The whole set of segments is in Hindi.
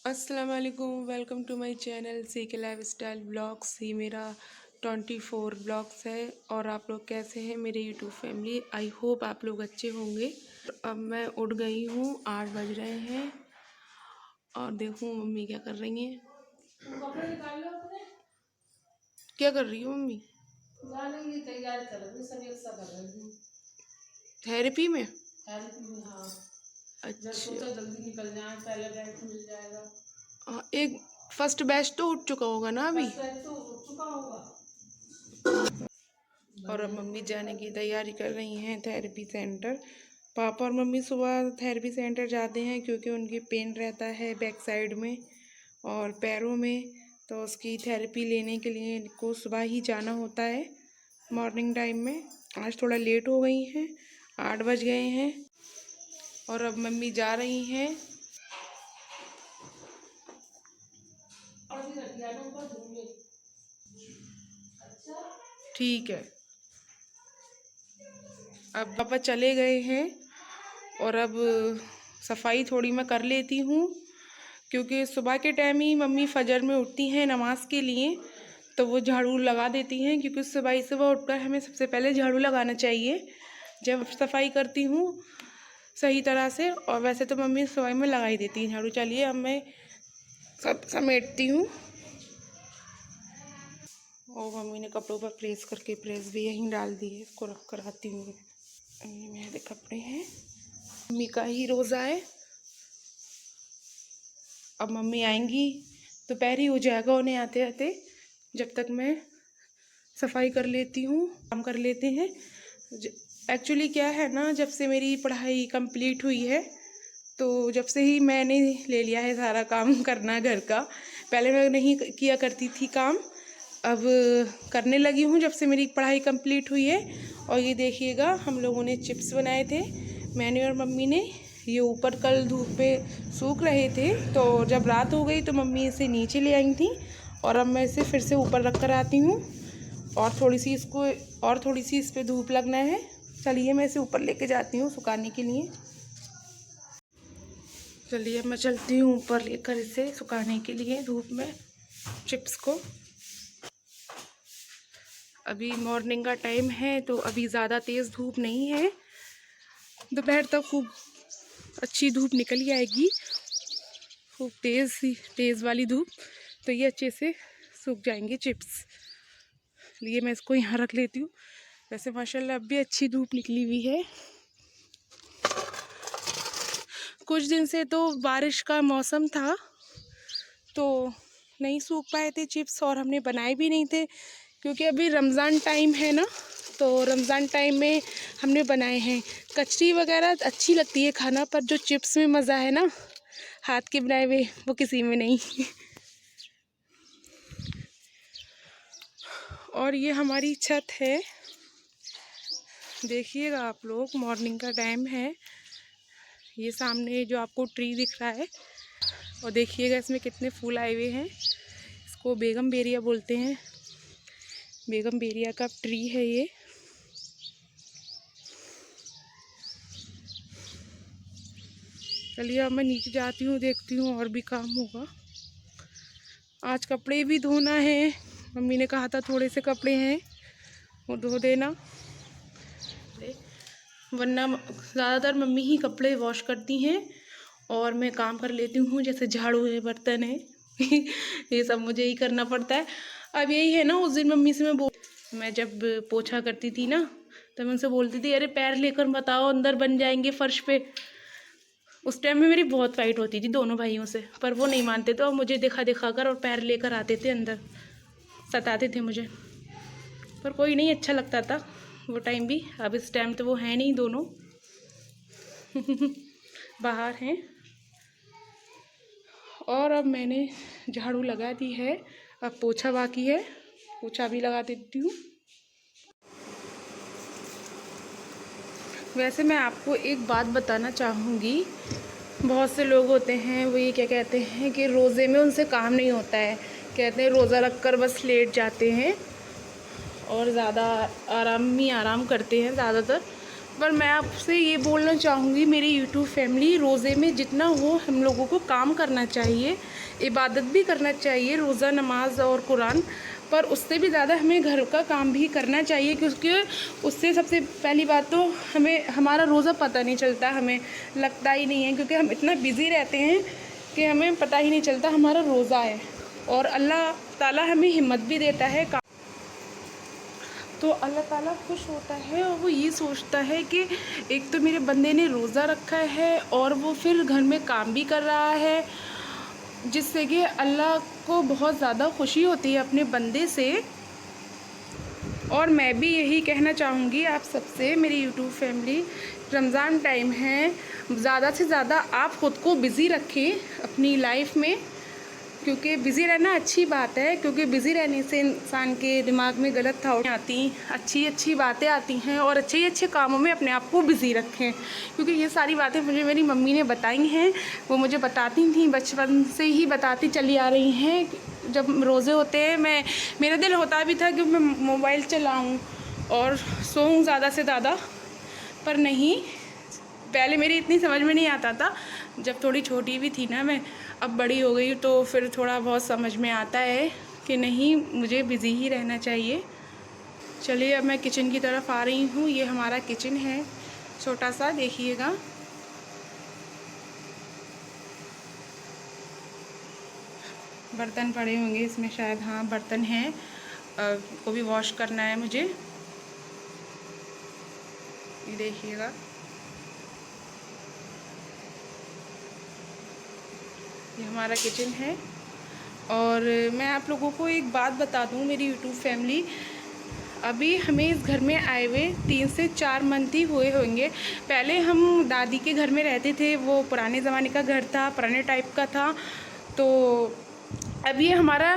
अस्सलाम वालेकुम, welcome to my channel CK lifestyle blogs. ये मेरा 24 ब्लॉग्स है। और आप लोग कैसे हैं मेरे यूट्यूब फैमिली? आई होप आप लोग अच्छे होंगे। अब मैं उठ गई हूँ, 8 बज रहे हैं और देखूँ मम्मी क्या कर रही हैं। क्या कर रही हो मम्मी? जाने की तैयारी कर रही हूँ, सब एक साथ कर रही हूँ। थेरेपी में? थेरेपी में, हाँ। जब अच्छा। सोचा जल्दी निकल जाए, पहले बैच मिल जाएगा। हाँ, एक फर्स्ट बैच तो उठ चुका होगा ना अभी? फर्स्ट बैच तो उठ चुका होगा। और अब मम्मी जाने की तैयारी कर रही हैं थेरेपी सेंटर। पापा और मम्मी सुबह थेरेपी सेंटर जाते हैं क्योंकि उनकी पेन रहता है बैक साइड में और पैरों में, तो उसकी थेरेपी लेने के लिए इनको सुबह ही जाना होता है मॉर्निंग टाइम में। आज थोड़ा लेट हो गई हैं, 8 बज गए हैं और अब मम्मी जा रही हैं। ठीक है। अब पापा चले गए हैं और अब सफाई थोड़ी मैं कर लेती हूँ क्योंकि सुबह के टाइम ही मम्मी फजर में उठती हैं नमाज के लिए, तो वो झाड़ू लगा देती हैं क्योंकि सुबह उठकर हमें सबसे पहले झाड़ू लगाना चाहिए जब सफाई करती हूँ सही तरह से। और वैसे तो मम्मी सुबह में लगा ही देती हैं झाड़ू। चलिए अब मैं सब समेटती हूँ। और मम्मी ने कपड़ों पर प्रेस करके प्रेस भी यहीं डाल दी है, इसको रख कर आती हूँ। ये मेरे कपड़े हैं, मम्मी का ही रोज़ा है। अब मम्मी आएंगी दोपहर ही हो जाएगा उन्हें आते आते, जब तक मैं सफाई कर लेती हूँ, काम कर लेते हैं। एक्चुअली क्या है ना, जब से मेरी पढ़ाई कंप्लीट हुई है तो जब से ही मैंने ले लिया है सारा काम करना घर का। पहले मैं नहीं किया करती थी काम, अब करने लगी हूँ जब से मेरी पढ़ाई कंप्लीट हुई है। और ये देखिएगा, हम लोगों ने चिप्स बनाए थे, मैंने और मम्मी ने। ये ऊपर कल धूप पे सूख रहे थे, तो जब रात हो गई तो मम्मी इसे नीचे ले आई थी और अब मैं इसे फिर से ऊपर रख कर आती हूँ। और थोड़ी सी इस पर धूप लगना है। चलिए मैं इसे ऊपर लेके जाती हूँ सुखाने के लिए। चलिए मैं चलती हूँ ऊपर लेकर इसे सुखाने के लिए धूप में चिप्स को। अभी मॉर्निंग का टाइम है तो अभी ज़्यादा तेज़ धूप नहीं है, दोपहर तक खूब अच्छी धूप निकल ही आएगी, खूब तेज़ वाली धूप, तो ये अच्छे से सूख जाएंगे चिप्स। लिए मैं इसको यहाँ रख लेती हूँ। वैसे माशाल्लाह अब भी अच्छी धूप निकली हुई है। कुछ दिन से तो बारिश का मौसम था तो नहीं सूख पाए थे चिप्स और हमने बनाए भी नहीं थे क्योंकि अभी रमज़ान टाइम है ना, तो रमज़ान टाइम में हमने बनाए हैं। कचरी वगैरह अच्छी लगती है खाना, पर जो चिप्स में मज़ा है ना हाथ के बनाए हुए, वो किसी में नहीं। और ये हमारी छत है, देखिएगा आप लोग, मॉर्निंग का टाइम है। ये सामने जो आपको ट्री दिख रहा है, और देखिएगा इसमें कितने फूल आए हुए हैं। इसको बेगम बेरिया बोलते हैं, बेगम बेरिया का ट्री है ये। चलिए अब मैं नीचे जाती हूँ, देखती हूँ और भी काम होगा। आज कपड़े भी धोना है, मम्मी ने कहा था थोड़े से कपड़े हैं वो धो देना, वरना ज़्यादातर मम्मी ही कपड़े वॉश करती हैं और मैं काम कर लेती हूँ, जैसे झाड़ू है, बर्तन है। ये सब मुझे ही करना पड़ता है। अब यही है ना, उस दिन मम्मी से मैं जब पोछा करती थी ना, तो मैं उनसे बोलती थी अरे पैर लेकर मत आओ, अंदर बन जाएंगे फर्श पे। उस टाइम में मेरी बहुत फाइट होती थी दोनों भाइयों से, पर वो नहीं मानते थे और मुझे दिखा दिखा कर और पैर लेकर आते थे अंदर, सताते थे मुझे। पर कोई नहीं, अच्छा लगता था वो टाइम भी। अब इस टाइम तो वो है नहीं, दोनों बाहर हैं। और अब मैंने झाड़ू लगा दी है, अब पोछा बाकी है, पोछा भी लगा देती हूँ। वैसे मैं आपको एक बात बताना चाहूँगी, बहुत से लोग होते हैं वो ये क्या कहते हैं कि रोज़े में उनसे काम नहीं होता है, कहते हैं रोज़ा रख कर बस लेट जाते हैं और ज़्यादा आराम करते हैं ज़्यादातर। पर मैं आपसे ये बोलना चाहूँगी मेरी यूट्यूब फैमिली, रोज़े में जितना हो हम लोगों को काम करना चाहिए, इबादत भी करना चाहिए, रोज़ा, नमाज और कुरान, पर उससे भी ज़्यादा हमें घर का काम भी करना चाहिए, क्योंकि उससे सबसे पहली बात तो हमें हमारा रोज़ा पता नहीं चलता, हमें लगता ही नहीं है, क्योंकि हम इतना बिज़ी रहते हैं कि हमें पता ही नहीं चलता हमारा रोज़ा है। और अल्लाह ताला हमें हिम्मत भी देता है, तो अल्लाह ताला खुश होता है और वो ये सोचता है कि एक तो मेरे बंदे ने रोज़ा रखा है और वो फिर घर में काम भी कर रहा है, जिससे कि अल्लाह को बहुत ज़्यादा खुशी होती है अपने बंदे से। और मैं भी यही कहना चाहूँगी आप सबसे, मेरी यूट्यूब फैमिली, रमज़ान टाइम है, ज़्यादा से ज़्यादा आप ख़ुद को बिज़ी रखें अपनी लाइफ में, क्योंकि बिज़ी रहना अच्छी बात है, क्योंकि बिज़ी रहने से इंसान के दिमाग में गलत थाटें आती, अच्छी अच्छी बातें आती हैं, और अच्छे अच्छे कामों में अपने आप को बिज़ी रखें, क्योंकि ये सारी बातें मुझे मेरी मम्मी ने बताई हैं, वो मुझे बताती थी, बचपन से ही बताती चली आ रही हैं। जब रोज़े होते हैं मेरा दिल होता भी था कि मैं मोबाइल चलाऊँ और सोऊं ज़्यादा से ज़्यादा, पर नहीं, पहले मेरी इतनी समझ में नहीं आता था, जब थोड़ी छोटी भी थी ना मैं, अब बड़ी हो गई तो फिर थोड़ा बहुत समझ में आता है कि नहीं, मुझे बिज़ी ही रहना चाहिए। चलिए अब मैं किचन की तरफ आ रही हूँ। ये हमारा किचन है, छोटा सा, देखिएगा। बर्तन पड़े होंगे इसमें शायद, हाँ बर्तन हैं, को भी वॉश करना है मुझे। ये देखिएगा, ये हमारा किचन है। और मैं आप लोगों को एक बात बता दूं मेरी यूट्यूब फैमिली, अभी हमें इस घर में आए हुए 3 से 4 मंथ ही हुए होंगे। पहले हम दादी के घर में रहते थे, वो पुराने ज़माने का घर था, पुराने टाइप का था। तो अभी हमारा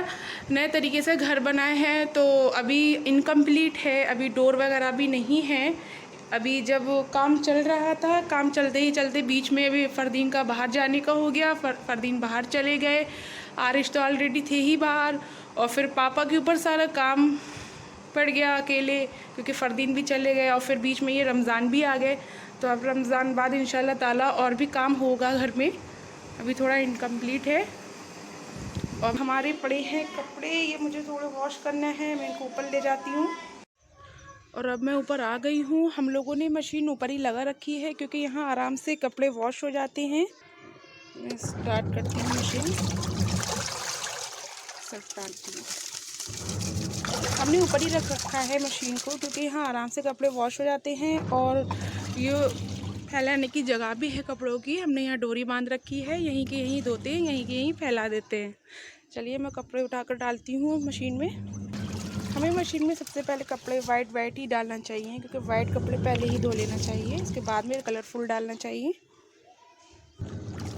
नए तरीके से घर बना है, तो अभी इनकम्प्लीट है, अभी डोर वगैरह भी नहीं है। अभी जब काम चल रहा था, काम चलते ही चलते बीच में अभी फ़रदीन का बाहर जाने का हो गया, फ़रदीन बाहर चले गए, आरिश तो ऑलरेडी थे ही बाहर, और फिर पापा के ऊपर सारा काम पड़ गया अकेले, क्योंकि फ़रदीन भी चले गए, और फिर बीच में ये रमज़ान भी आ गए। तो अब रमज़ान बाद इंशाल्लाह ताला और भी काम होगा घर में, अभी थोड़ा इनकम्प्लीट है। और हमारे पड़े हैं कपड़े, ये मुझे थोड़े वॉश करना है, मैं इनको ऊपर ले जाती हूँ। और अब मैं ऊपर आ गई हूँ। हम लोगों ने मशीन ऊपर ही लगा रखी है, क्योंकि यहाँ आराम से कपड़े वॉश हो जाते हैं। मैं स्टार्ट करती हूँ मशीन, सब डालती हूँ। हमने ऊपर ही रख रखा है मशीन को, क्योंकि यहाँ आराम से कपड़े वॉश हो जाते हैं, और ये फैलाने की जगह भी है कपड़ों की। हमने यहाँ डोरी बांध रखी है, यहीं के यहीं धोते हैं, यहीं के यहीं फैला देते हैं। चलिए मैं कपड़े उठाकर डालती हूँ मशीन में। हमें मशीन में सबसे पहले कपड़े वाइट ही डालना चाहिए, क्योंकि वाइट कपड़े पहले ही धो लेना चाहिए, उसके बाद में कलरफुल डालना चाहिए।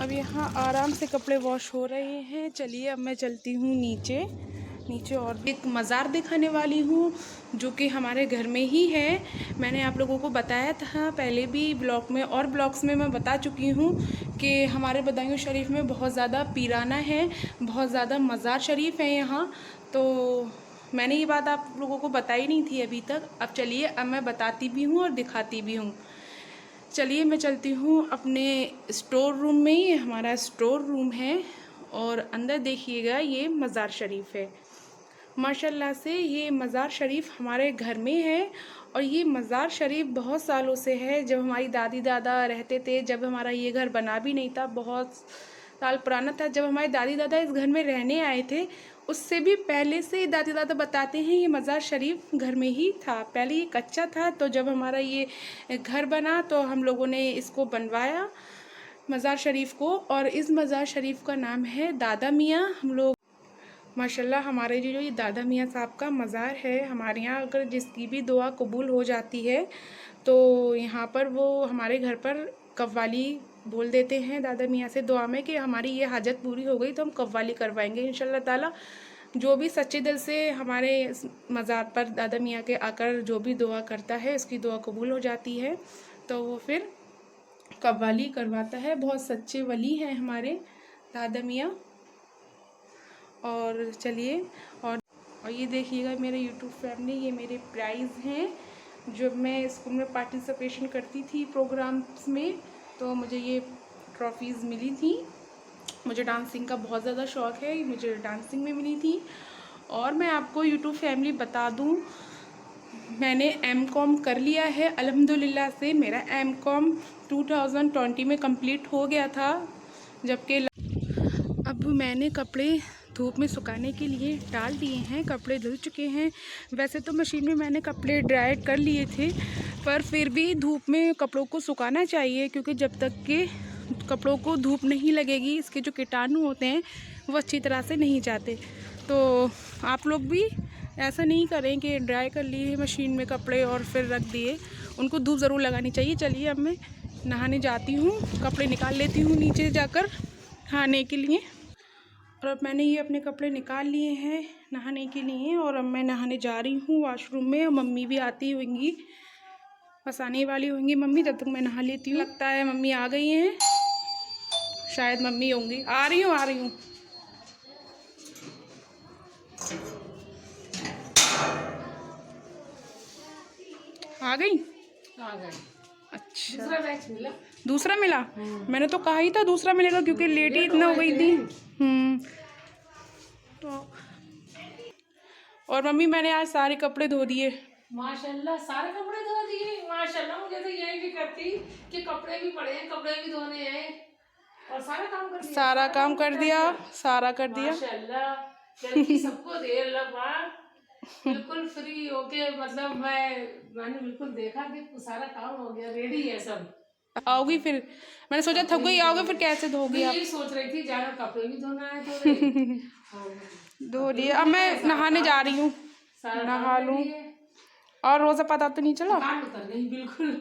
अब यहाँ आराम से कपड़े वॉश हो रहे हैं। चलिए अब मैं चलती हूँ नीचे और एक मज़ार दिखाने वाली हूँ, जो कि हमारे घर में ही है। मैंने आप लोगों को बताया था पहले भी ब्लॉग में, और ब्लॉग्स में मैं बता चुकी हूँ कि हमारे बदायूं शरीफ में बहुत ज़्यादा पीराना है, बहुत ज़्यादा मज़ार शरीफ है यहाँ। तो मैंने ये बात आप लोगों को बताई नहीं थी अभी तक। अब चलिए अब मैं बताती भी हूँ और दिखाती भी हूँ। चलिए मैं चलती हूँ अपने स्टोर रूम में। ये हमारा स्टोर रूम है, और अंदर देखिएगा ये मज़ार शरीफ है। माशाल्लाह से ये मज़ार शरीफ हमारे घर में है, और ये मज़ार शरीफ बहुत सालों से है। जब हमारी दादी दादा रहते थे, जब हमारा ये घर बना भी नहीं था, बहुत साल पुराना था, जब हमारे दादी दादा इस घर में रहने आए थे, उससे भी पहले से दादी दादा बताते हैं ये मज़ार शरीफ घर में ही था। पहले ये कच्चा था, तो जब हमारा ये घर बना तो हम लोगों ने इसको बनवाया मज़ार शरीफ को, और इस मज़ार शरीफ का नाम है दादा मियाँ। हम लोग माशाल्लाह हमारे जो ये दादा मियाँ साहब का मज़ार है, हमारे यहाँ अगर जिसकी भी दुआ कबूल हो जाती है तो यहाँ पर वो हमारे घर पर कव्वाली बोल देते हैं दादा मियाँ से दुआ में कि हमारी ये हाजत पूरी हो गई तो हम कव्वाली करवाएंगे इंशाल्लाह ताला। जो भी सच्चे दिल से हमारे मज़ार पर दादा मियाँ के आकर जो भी दुआ करता है, उसकी दुआ कबूल हो जाती है, तो वो फिर कव्वाली करवाता है। बहुत सच्चे वली हैं हमारे दादा मियाँ। और चलिए और ये देखिएगा मेरे यूट्यूब फैमिली, ये मेरे प्राइज़ हैं, जब मैं स्कूल में पार्टिसिपेशन करती थी प्रोग्राम्स में, तो मुझे ये ट्रॉफ़ीज़ मिली थी। मुझे डांसिंग का बहुत ज़्यादा शौक़ है, मुझे डांसिंग में मिली थी। और मैं आपको यूट्यूब फैमिली बता दूं, मैंने एमकॉम कर लिया है अल्हम्दुलिल्लाह से। मेरा एमकॉम 2020 में कंप्लीट हो गया था। जबकि अब मैंने कपड़े धूप में सुखाने के लिए डाल दिए हैं, कपड़े धुल चुके हैं। वैसे तो मशीन में मैंने कपड़े ड्राई कर लिए थे, पर फिर भी धूप में कपड़ों को सुखाना चाहिए, क्योंकि जब तक के कपड़ों को धूप नहीं लगेगी, इसके जो कीटाणु होते हैं वो अच्छी तरह से नहीं जाते। तो आप लोग भी ऐसा नहीं करें कि ड्राई कर लिए मशीन में कपड़े और फिर रख दिए, उनको धूप ज़रूर लगानी चाहिए। चलिए अब मैं नहाने जाती हूँ, कपड़े निकाल लेती हूँ नीचे जाकर नहाने के लिए। और अब मैंने ये अपने कपड़े निकाल लिए हैं नहाने के लिए, और अब मैं नहाने जा रही हूँ वॉशरूम में। और मम्मी भी आती होंगी, बस आने वाली होंगी मम्मी, तब तक मैं नहा लेती हूँ। लगता है मम्मी आ गई हैं, शायद मम्मी होंगी। आ रही हूँ। आ गई। अच्छा, दूसरा बैच मिला। दूसरा मिला? मैंने तो कहा ही था दूसरा मिलेगा, क्योंकि लेट ही इतना हो गई थी। तो और मम्मी मैंने आज सारे कपड़े धो दिए। माशाल्लाह, सारे कपड़े धो दिए। माशाल्लाह, मुझे तो यही भी करती कि कपड़े भी पड़े हैं, कपड़े भी धोने हैं, और सारा काम कर दिया। सारा काम कर दिया, सारा कर दिया। माशाल्लाह, जल्दी सबको दे अल्लाह पाक। बिल्कुल फ्री होके, मतलब मैंने बिल्कुल देखा कि सारा काम हो गया, रेडी है सब। आओगी फिर? मैंने सोचा थक गई आओगे, फिर कैसे धोगी आप? यही सोच रही थी, जाकर कपड़े भी धोना है थोड़े। धो दिए। अब मैं नहाने जा रही हूँ, नहा लूँ। और रोज़ा पता तो नहीं चला? नहीं, बिल्कुल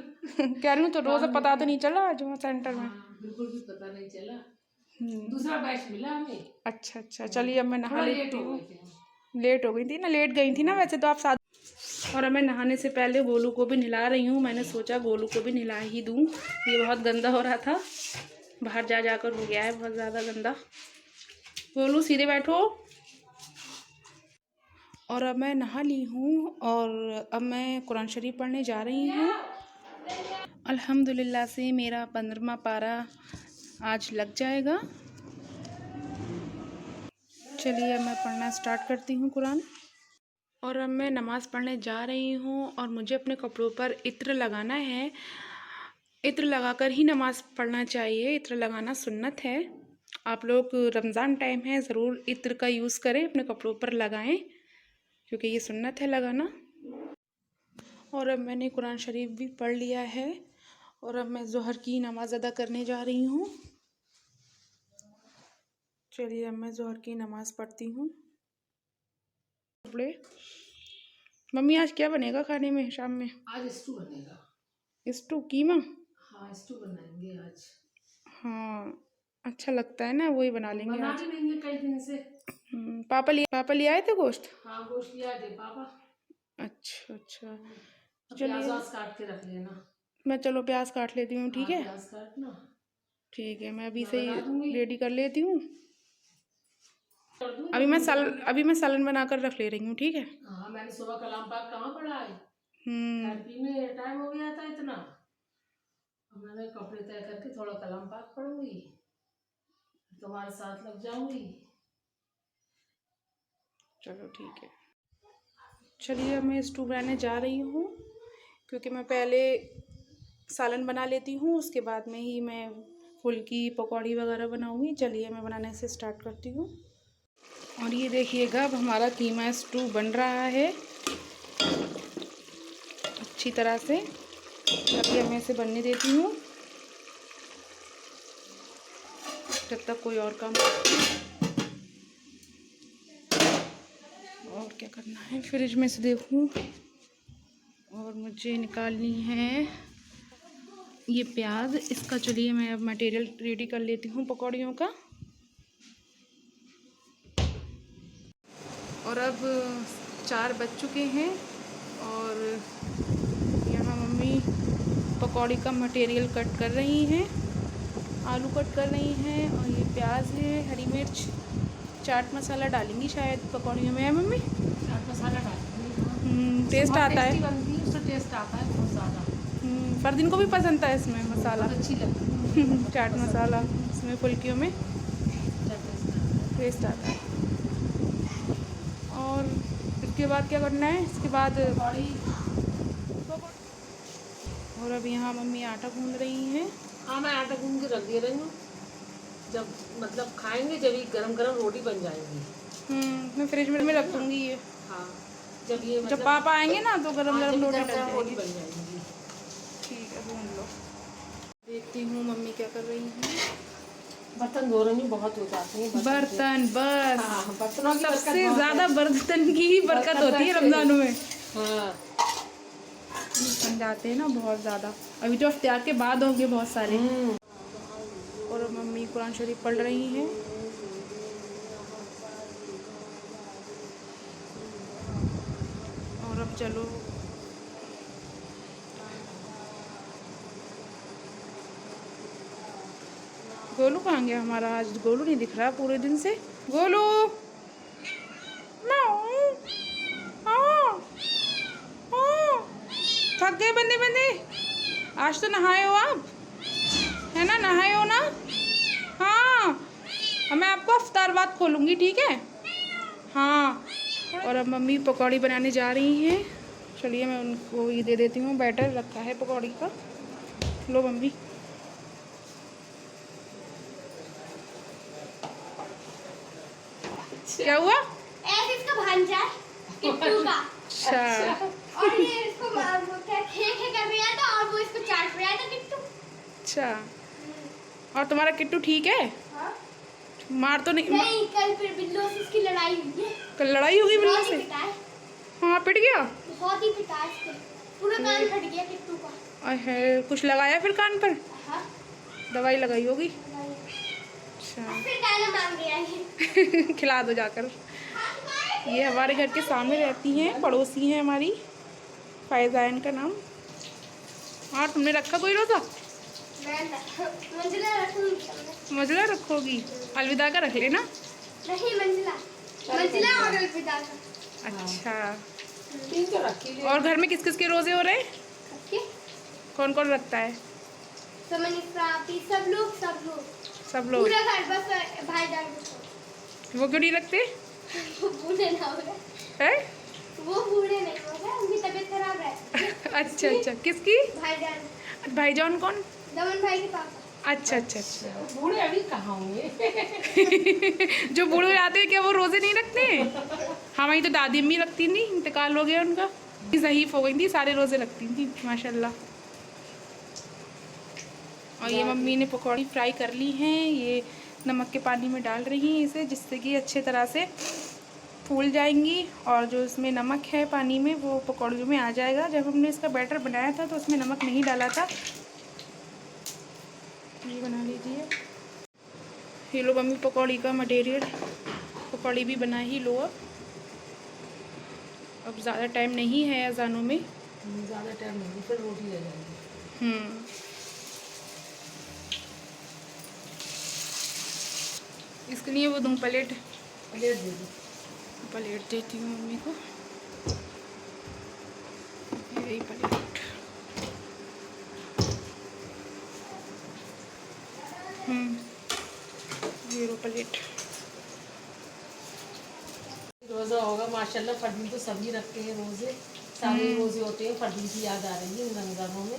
कह रही हूँ, तो रोज़ा पता तो नहीं चला आज वहाँ सेंटर में? बिल्कुल भी पता नहीं चला। दूसरा बैच मिला हमें। अच्छा, चलिए अब मैं नहा लेती हूँ। लेट हो गई थी ना, लेट गई थी ना वैसे तो आप साथ। और अब मैं नहाने से पहले गोलू को भी नहला रही हूँ। मैंने सोचा गोलू को भी नहला ही दूँ, ये बहुत गंदा हो रहा था, बाहर जाकर हो गया है बहुत ज़्यादा गंदा। गोलू सीधे बैठो। और अब मैं नहा ली हूँ, और अब मैं कुरान शरीफ पढ़ने जा रही हूँ। अल्हम्दुलिल्लाह से मेरा 15वां पारा आज लग जाएगा। चलिए अब मैं पढ़ना स्टार्ट करती हूँ कुरान। और अब मैं नमाज़ पढ़ने जा रही हूँ, और मुझे अपने कपड़ों पर इत्र लगाना है। इत्र लगाकर ही नमाज़ पढ़ना चाहिए, इत्र लगाना सुन्नत है। आप लोग रमज़ान टाइम है, ज़रूर इत्र का यूज़ करें, अपने कपड़ों पर लगाएं, क्योंकि ये सुन्नत है लगाना। और अब मैंने कुरान शरीफ भी पढ़ लिया है, और अब मैं ज़ोहर की नमाज़ अदा करने जा रही हूँ। चलिए अब मैं ज़ोहर की नमाज़ पढ़ती हूँ। मम्मी आज क्या बनेगा खाने में शाम में? आज स्टू बनेगा। स्टू कीमा? हाँ, स्टू बनाएंगे आज। हाँ, अच्छा लगता है ना, वही बना लेंगे आज। बना लेंगे कई दिन से। पापा ले आए थे गोश्त? हाँ, गोश्त लिया थे पापा। अच्छा, चलिए प्याज काट के रख लेना। मैं चलो प्याज काट लेती हूँ, ठीक है? प्याज काटना। ठीक है, मैं अभी से रेडी कर लेती हूँ। अभी मैं सालन बनाकर रख ले रही हूँ, ठीक है? हाँ, मैंने सुबह कलाम पाक कहाँ पढ़ा है, थेरेपी में टाइम हो गया था इतना। अब मैंने कपड़े तय करके थोड़ा कलाम पाक पढ़ूंगी, तुम्हारे साथ लग जाऊंगी। चलो ठीक है। चलिए मैं स्टू बनाने जा रही हूँ, क्योंकि मैं पहले सालन बना लेती हूँ, उसके बाद में ही मैं फुल्की पकौड़ी वगैरह बनाऊँगी। चलिए मैं बनाने से स्टार्ट करती हूँ। और ये देखिएगा, अब हमारा कीमा स्टू बन रहा है अच्छी तरह से। अभी मैं इसे बनने देती हूँ जब तक कोई और काम। और क्या करना है, फ्रिज में से देखूँ। और मुझे निकालनी है ये प्याज, इसका। चलिए मैं अब मटेरियल रेडी कर लेती हूँ पकौड़ियों का। और अब 4 बज चुके हैं, और यहाँ मम्मी पकौड़ी का मटेरियल कट कर रही हैं, आलू कट कर रही हैं, और ये प्याज है, हरी मिर्च, चाट मसाला डालेंगी शायद पकौड़ियों में। है मम्मी? चाट मसाला डालेंगे, टेस्ट आता है। टेस्ट आता है बहुत ज़्यादा। फरदीन को भी पसंद था इसमें मसाला, बहुत अच्छी लगती है चाट मसाला इसमें फुल्कियों में अच्छा टेस्ट आता है। टेस्ट आता है। और इसके बाद क्या करना है, इसके बाद पकौड़ी। और अब यहाँ मम्मी आटा गूंद रही हैं। हाँ मैं आटा गूंद के रख दे रही हूँ, जब मतलब खाएंगे जब ये गरम गरम रोटी बन जाएगी। मैं फ्रिज में रख दूँगी ये। हाँ जब ये जब पापा आएंगे ना तो गरम हाँ, गरम जब रोटी गरम डल गरम रोटी जाएगी। बन जाएगी। ठीक है, भून लो। देखती हूँ मम्मी क्या कर रही हैं। बर्तन धो रही हूँ, बहुत हो जाते हैं बर्तन बस। हाँ बर्तनों की बरकत सबसे बहुत ज़्यादा है। बर्तन की ही बरकत होती है बरकत रमजानों में। हाँ बन जाते हैं ना बहुत ज़्यादा। अभी तो इफ्तियार के बाद होंगे बहुत सारे। और मम्मी कुरान शरीफ पढ़ रही हैं। और अब चलो गोलू कहाँ गया हमारा? आज गोलू नहीं दिख रहा पूरे दिन से। गोलू थक गए बंदे बंदे। आज तो नहाए हो आप, है ना? नहाए हो ना? हाँ मैं आपको इफ्तार बाद खोलूँगी, ठीक है? हाँ। और अब मम्मी पकौड़ी बनाने जा रही हैं। चलिए मैं उनको ये दे देती हूँ, बैटर रखा है पकौड़ी का। लो मम्मी। क्या हुआ? ऐसे इसका भांजा है किट्टू का। अच्छा और ये इसको क्या खे कर रहा था और वो इसको चाट रहा था किट्टू। अच्छा। और तुम्हारा किट्टू ठीक है? हाँ? मार तो नहीं? नहीं, कल फिर बिल्लों से इसकी लड़ाई हुई है। कल लड़ाई हो गई बिल्ली बहुत ही से? पिटा है, हाँ पिट गया। बहुत ही पिटा है इसके, पूरा कान फट गया किट्टू का। अरे कुछ लगाया फिर कान पर? हाँ, दवाई लगाई होगी। लगाई। अच्छा फिर गाना मांग रहा है। खिला दो जाकर। ये हमारे घर के सामने रहती हैं, पड़ोसी हैं हमारी, फैज़ान का नाम। और तुमने रखा कोई रोज़ा? मैं मंजिला रखूंगी। मजला रखोगी? अलविदा का रख लेना। नहीं, मंजिला और अलविदा का। अच्छा। तीन तो रखी और घर में किस किस के रोज़े हो रहे हैं? ओके, कौन कौन रखता है? सब लोग सब लोग। पूरा घर, बस भाईजान को वो क्यों नहीं रखते? वो बूढ़े ना हो रहे। है? वो बूढ़े नहीं हो रहे, उनकी तबीयत खराब है। अच्छा अच्छा, किसकी? भाईजान, भाईजान कौन? दमन भाई के पापा। अच्छा अच्छा अच्छा। बूढ़े अभी कहाँ होंगे। जो बूढ़े हो जाते हैं क्या वो रोज़े नहीं रखते? हमारी तो दादी अम्मी रखती नहीं, इंतकाल हो गया उनका। ज़हीफ हो गई थी, सारे रोज़े रखती थी माशाल्लाह। और ये मम्मी ने पकौड़ी फ्राई कर ली हैं। ये नमक के पानी में डाल रही हैं इसे, जिससे कि अच्छे तरह से फूल जाएंगी और जो इसमें नमक है पानी में वो पकौड़ियों में आ जाएगा। जब हमने इसका बैटर बनाया था तो उसमें नमक नहीं डाला था। ये बना लीजिए। ये लो मम्मी पकौड़ी का मटेरियल, पकौड़ी भी बना ही लो। अब ज़्यादा टाइम नहीं है अजानों में। ज़्यादा टाइम नहीं, फिर रोटी ले जाएंगे। इसके लिए वो दूँ प्लेट? प्लेट दे दो। प्लेट देती हूँ मम्मी को। यही प्लेट। ये लो प्लेट। रोज़ा होगा माशाल्लाह। फरदीन तो सभी रखते हैं रोज़े, सारे रोज़े होते हैं। फरदीन की याद आ रही है इन रमज़ानों में।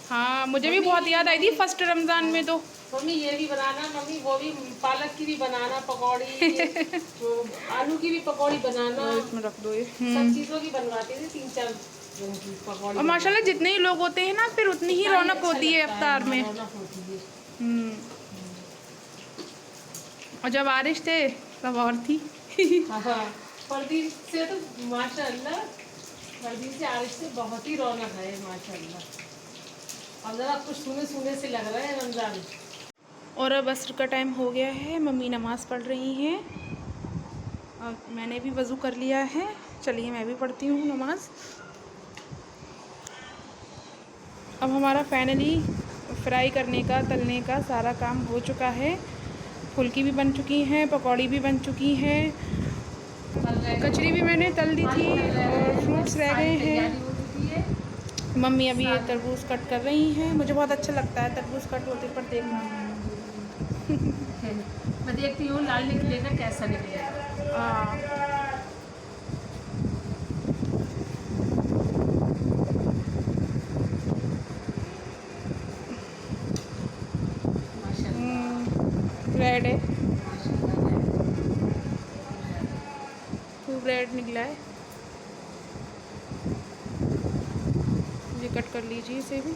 हाँ मुझे भी बहुत याद आई थी फर्स्ट रमज़ान में तो। मम्मी ये भी बनाना, मम्मी वो भी पालक की भी बनाना पकौड़ी, तो आलू की भी पकौड़ी बनाना। इसमें रख दो ये। सब चीज़ों की बनवाते थे, 3-4 रंग की पकौड़ी। और माशाल्लाह जितने ही लोग होते हैं ना फिर उतनी ही रौनक होती है इफ्तार में। रौनक होती है। और जब बारिश थे तब और थी। हाँ फरदीन से तो माशाल्लाह, फरदीन से आरिश से बहुत ही रौनक है माशाल्लाह। अब ज़रा कुछ सुने से लग रहा है रमज़ान। और अब असर का टाइम हो गया है, मम्मी नमाज़ पढ़ रही हैं और मैंने भी वज़ू कर लिया है। चलिए मैं भी पढ़ती हूँ नमाज़। अब हमारा फाइनली फ्राई करने का, तलने का सारा काम हो चुका है। फुल्की भी बन चुकी हैं, पकौड़ी भी बन चुकी हैं, कचरी भी मैंने तल दी थी और फ्रूट्स रह गए हैं। मम्मी अभी ये तरबूज कट कर रही हैं। मुझे बहुत अच्छा लगता है तरबूज कट होते पर देखना। मैं देखती हूँ लाल निकलेगा कैसा निकलेगा। हाँ माशाल्लाह रेड है, माशाल्लाह है। खूब रेड निकला है। ये कट कर लीजिए इसे भी।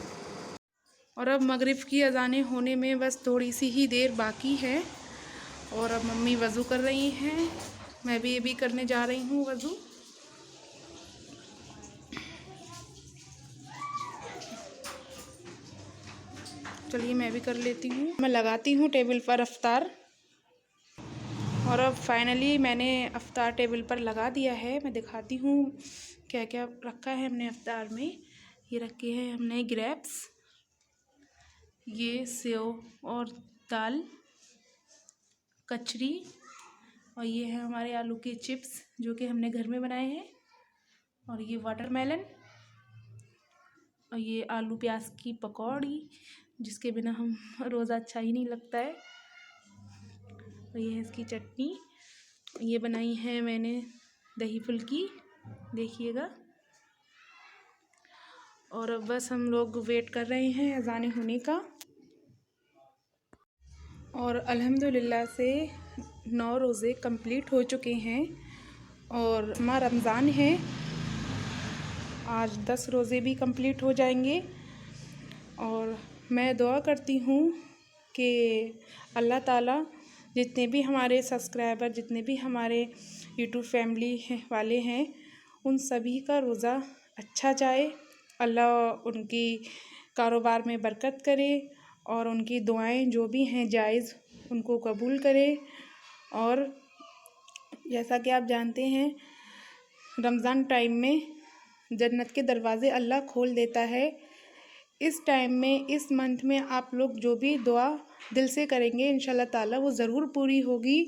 और अब मगरिब की अज़ानें होने में बस थोड़ी सी ही देर बाकी है। और अब मम्मी वज़ू कर रही हैं, मैं भी ये भी करने जा रही हूँ वज़ू। चलिए मैं भी कर लेती हूँ। मैं लगाती हूँ टेबल पर अफ्तार। और अब फाइनली मैंने अफ्तार टेबल पर लगा दिया है। मैं दिखाती हूँ क्या क्या रखा है हमने अफ्तार में। ये रखे हैं हमने ग्रेप्स, ये सेव और दाल, कचरी, और ये है हमारे आलू के चिप्स जो कि हमने घर में बनाए हैं, और ये वाटरमेलन, और ये आलू प्याज की पकौड़ी जिसके बिना हम रोज़ा अच्छा ही नहीं लगता है, और ये है इसकी चटनी। ये बनाई है मैंने दही फुल्की, देखिएगा। और अब बस हम लोग वेट कर रहे हैं अज़ान होने का। और अल्हम्दुलिल्लाह से 9 रोज़े कंप्लीट हो चुके हैं और हमारा रमज़ान है। आज 10 रोज़े भी कंप्लीट हो जाएंगे। और मैं दुआ करती हूँ कि अल्लाह ताला जितने भी हमारे सब्सक्राइबर, जितने भी हमारे यूट्यूब फैमिली वाले हैं, उन सभी का रोज़ा अच्छा जाए। अल्लाह उनकी कारोबार में बरकत करे और उनकी दुआएं जो भी हैं जायज़ उनको कबूल करे। और जैसा कि आप जानते हैं रमज़ान टाइम में जन्नत के दरवाज़े अल्लाह खोल देता है। इस टाइम में, इस मंथ में आप लोग जो भी दुआ दिल से करेंगे इंशाल्लाह ताला वो ज़रूर पूरी होगी।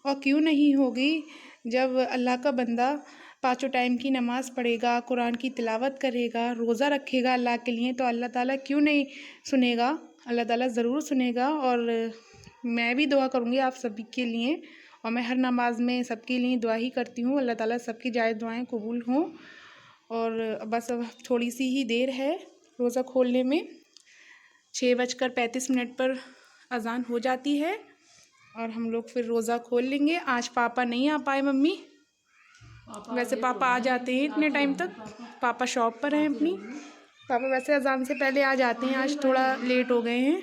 और क्यों नहीं होगी, जब अल्लाह का बंदा 5 टाइम की नमाज़ पढ़ेगा, कुरान की तिलावत करेगा, रोज़ा रखेगा अल्लाह के लिए, तो अल्लाह ताला क्यों नहीं सुनेगा। अल्लाह ताला ज़रूर सुनेगा। और मैं भी दुआ करूँगी आप सभी के लिए, और मैं हर नमाज में सबके लिए दुआ ही करती हूँ, अल्लाह ताला सबकी जायज़ दुआएं कबूल हों। और बस अब थोड़ी सी ही देर है रोज़ा खोलने में। 6:35 पर अज़ान हो जाती है और हम लोग फिर रोज़ा खोल लेंगे। आज पापा नहीं आ पाए मम्मी, वैसे पापा आ जाते हैं इतने टाइम तक, पापा शॉप पर हैं अपनी। पापा वैसे अज़ान से पहले आ जाते हैं, आज थोड़ा लेट हो गए हैं।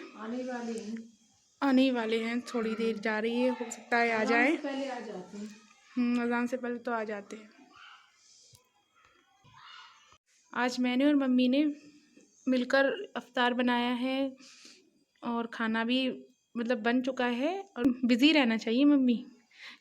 आने ही वाले हैं, थोड़ी देर जा रही है, हो सकता है आ जाए। पहले आ जाते हैं। अज़ान से पहले तो आ जाते हैं। आज मैंने और मम्मी ने मिलकर अफ्तार बनाया है और खाना भी मतलब बन चुका है। और बिज़ी रहना चाहिए मम्मी,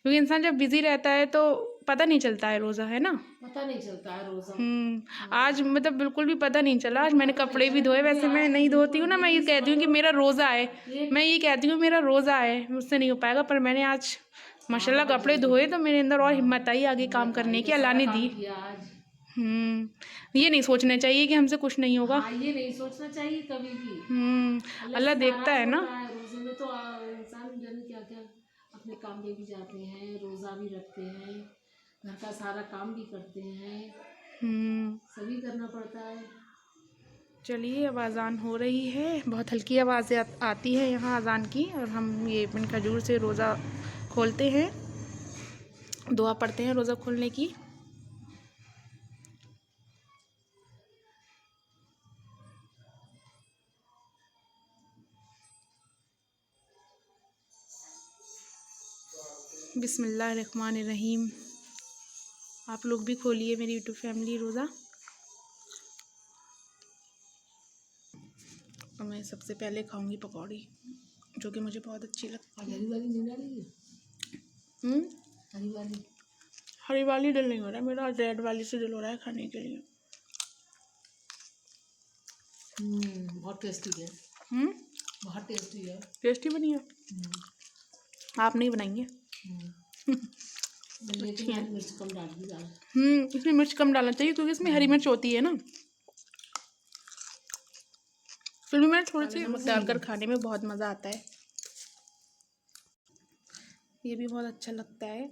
क्योंकि इंसान जब बिज़ी रहता है तो पता नहीं चलता है रोज़ा, है ना। पता नहीं चलता है रोज़ा। आज मतलब बिल्कुल भी पता नहीं चला। आज मैंने कपड़े भी धोए, वैसे मैं नहीं धोती हूँ ना, मैं ये कहती हूँ कि मेरा रोज़ा है, मैं ये कहती हूँ मेरा रोज़ा है, मुझसे नहीं हो पाएगा। पर मैंने आज माशाल्लाह कपड़े धोए तो मेरे अंदर और हिम्मत आई आगे काम करने की, अल्लाह ने दी। ये नहीं सोचना चाहिए कि हमसे कुछ नहीं होगा। हाँ, ये नहीं सोचना चाहिए कभी भी। अल्लाह देखता है ना। रोजे में तो इंसान जाने क्या क्या अपने काम में भी जाते हैं, रोज़ा भी रखते हैं, घर का सारा काम भी करते हैं, सभी करना पड़ता है। चलिए अब अज़ान हो रही है, बहुत हल्की आवाज़ आती है यहाँ अज़ान की। और हम ये बिन खजूर से रोज़ा खोलते हैं, दुआ पढ़ते हैं रोज़ा खोलने की। बिस्मिल्लाहिर्रहमानिर्रहीम। आप लोग भी खोलिए मेरी यूट्यूब फैमिली रोज़ा। और मैं सबसे पहले खाऊंगी पकौड़ी, जो कि मुझे बहुत अच्छी लगती है। हरी वाली दिल नहीं हो रहा है मेरा, रेड वाली से दिल हो रहा है खाने के लिए। बहुत टेस्टी है। बहुत टेस्टी है। टेस्टी बनी है। आप नहीं बनाएंगे? लेकिन मैंने मिर्च कम डाल दी। इसमें मिर्च कम डालना चाहिए क्योंकि इसमें हरी मिर्च होती है ना। फिर भी मैंने थोड़ी सी नमक डालकर खाने में बहुत मज़ा आता है। ये भी बहुत अच्छा लगता है।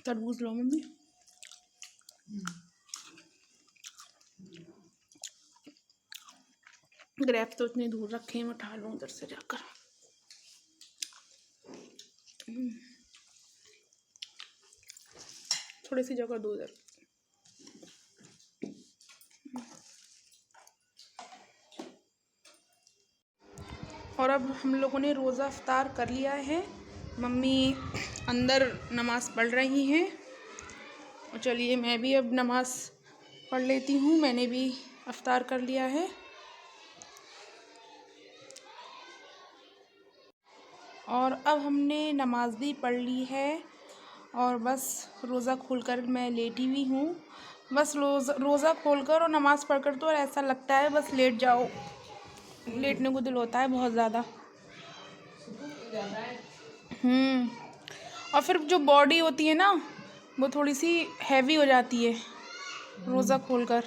तरबूज लो मम्मी। ग्रेप्स तो इतनी दूर रखे हैं, मैं उठा लूँ उधर से जाकर। थोड़ी सी जगह दो उधर। और अब हम लोगों ने रोज़ा इफ्तार कर लिया है। मम्मी अंदर नमाज़ पढ़ रही हैं और चलिए मैं भी अब नमाज़ पढ़ लेती हूँ। मैंने भी इफ्तार कर लिया है और अब हमने नमाज़ भी पढ़ ली है और बस रोज़ा खोलकर मैं लेटी हुई हूँ। बस रोज़ा खोलकर और नमाज़ पढ़कर तो ऐसा लगता है बस लेट जाओ, लेटने को दिल होता है बहुत ज़्यादा। और फिर जो बॉडी होती है ना वो थोड़ी सी हैवी हो जाती है रोज़ा खोलकर।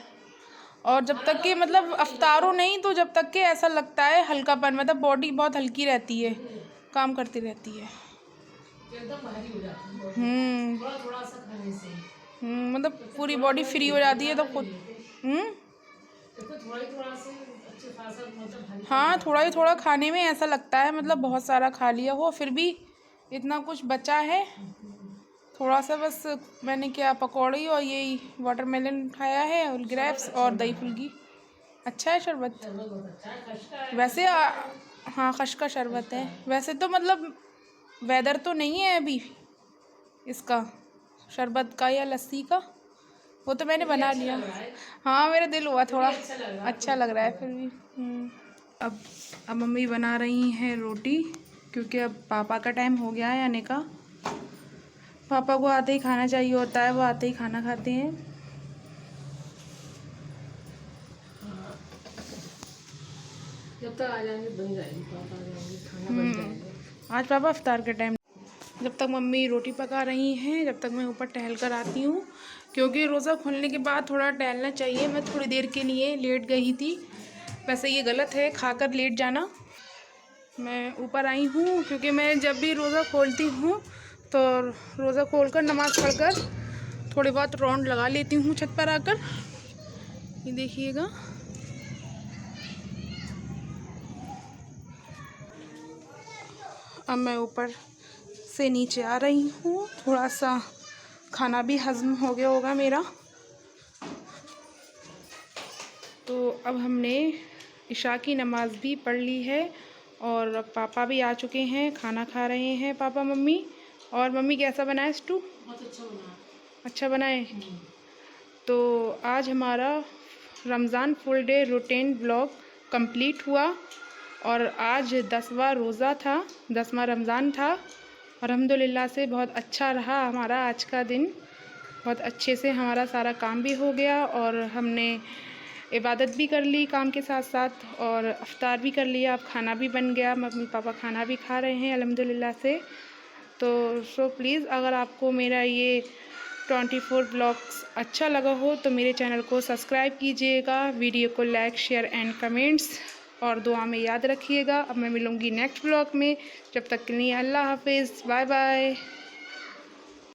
और जब तक कि मतलब अफ्तारो नहीं तो जब तक कि ऐसा लगता है हल्कापन, मतलब बॉडी बहुत हल्की रहती है, काम करती रहती है। एकदम भारी हो जाती है थोड़ा थोड़ा सा खाने से। मतलब पूरी बॉडी फ्री हो जाती है तो खुद थोड़ा से अच्छे खासा मतलब भारी। हाँ, थोड़ा ही थोड़ा खाने में ऐसा लगता है मतलब बहुत सारा खा लिया हो, फिर भी इतना कुछ बचा है। थोड़ा सा बस मैंने क्या पकौड़ी और यही वाटरमेलन खाया है और ग्रेप्स और दही फुल्की। अच्छा है शरबत वैसे। हाँ, खश का शरबत है वैसे तो। मतलब वेदर तो नहीं है अभी इसका शरबत का या लस्सी का, वो तो मैंने बना लिया। हाँ, मेरा दिल हुआ थोड़ा अच्छा लग रहा है फिर भी। अब मम्मी बना रही हैं रोटी क्योंकि अब पापा का टाइम हो गया है आने का। पापा को आते ही खाना चाहिए होता है, वो आते ही खाना खाते हैं। जब तक आ जाएंगे बन जाएगी, पापा आ जाएंगे खाना बन जाएगा। आज पापा इफ्तार के टाइम, जब तक मम्मी रोटी पका रही हैं जब तक मैं ऊपर टहल कर आती हूँ क्योंकि रोज़ा खोलने के बाद थोड़ा टहलना चाहिए। मैं थोड़ी देर के लिए लेट गई थी, वैसे ये गलत है खाकर लेट जाना। मैं ऊपर आई हूँ क्योंकि मैं जब भी रोज़ा खोलती हूँ तो रोज़ा खोलकर नमाज़ पढ़कर थोड़ी बहुत राउंड लगा लेती हूँ छत पर आकर। ये देखिएगा, अब मैं ऊपर से नीचे आ रही हूँ। थोड़ा सा खाना भी हज़म हो गया होगा मेरा। तो अब हमने इशा की नमाज़ भी पढ़ ली है और अब पापा भी आ चुके हैं, खाना खा रहे हैं पापा मम्मी। और मम्मी कैसा बनाए स्टू? बहुत अच्छा बना। अच्छा बनाए। तो आज हमारा Ramzan full day routine blog complete हुआ और आज 10वां रोज़ा था, 10वां रमज़ान था। अल्हम्दुलिल्लाह से बहुत अच्छा रहा हमारा आज का दिन। बहुत अच्छे से हमारा सारा काम भी हो गया और हमने इबादत भी कर ली काम के साथ साथ और इफ्तार भी कर लिया। अब खाना भी बन गया, मम्मी पापा खाना भी खा रहे हैं अल्हम्दुलिल्लाह से। तो प्लीज़ अगर आपको मेरा ये 24 ब्लॉग्स अच्छा लगा हो तो मेरे चैनल को सब्सक्राइब कीजिएगा, वीडियो को लाइक शेयर एंड कमेंट्स और दुआ में याद रखिएगा। अब मैं मिलूँगी नेक्स्ट ब्लॉग में, जब तक के लिए अल्लाह हाफिज़, बाय बाय।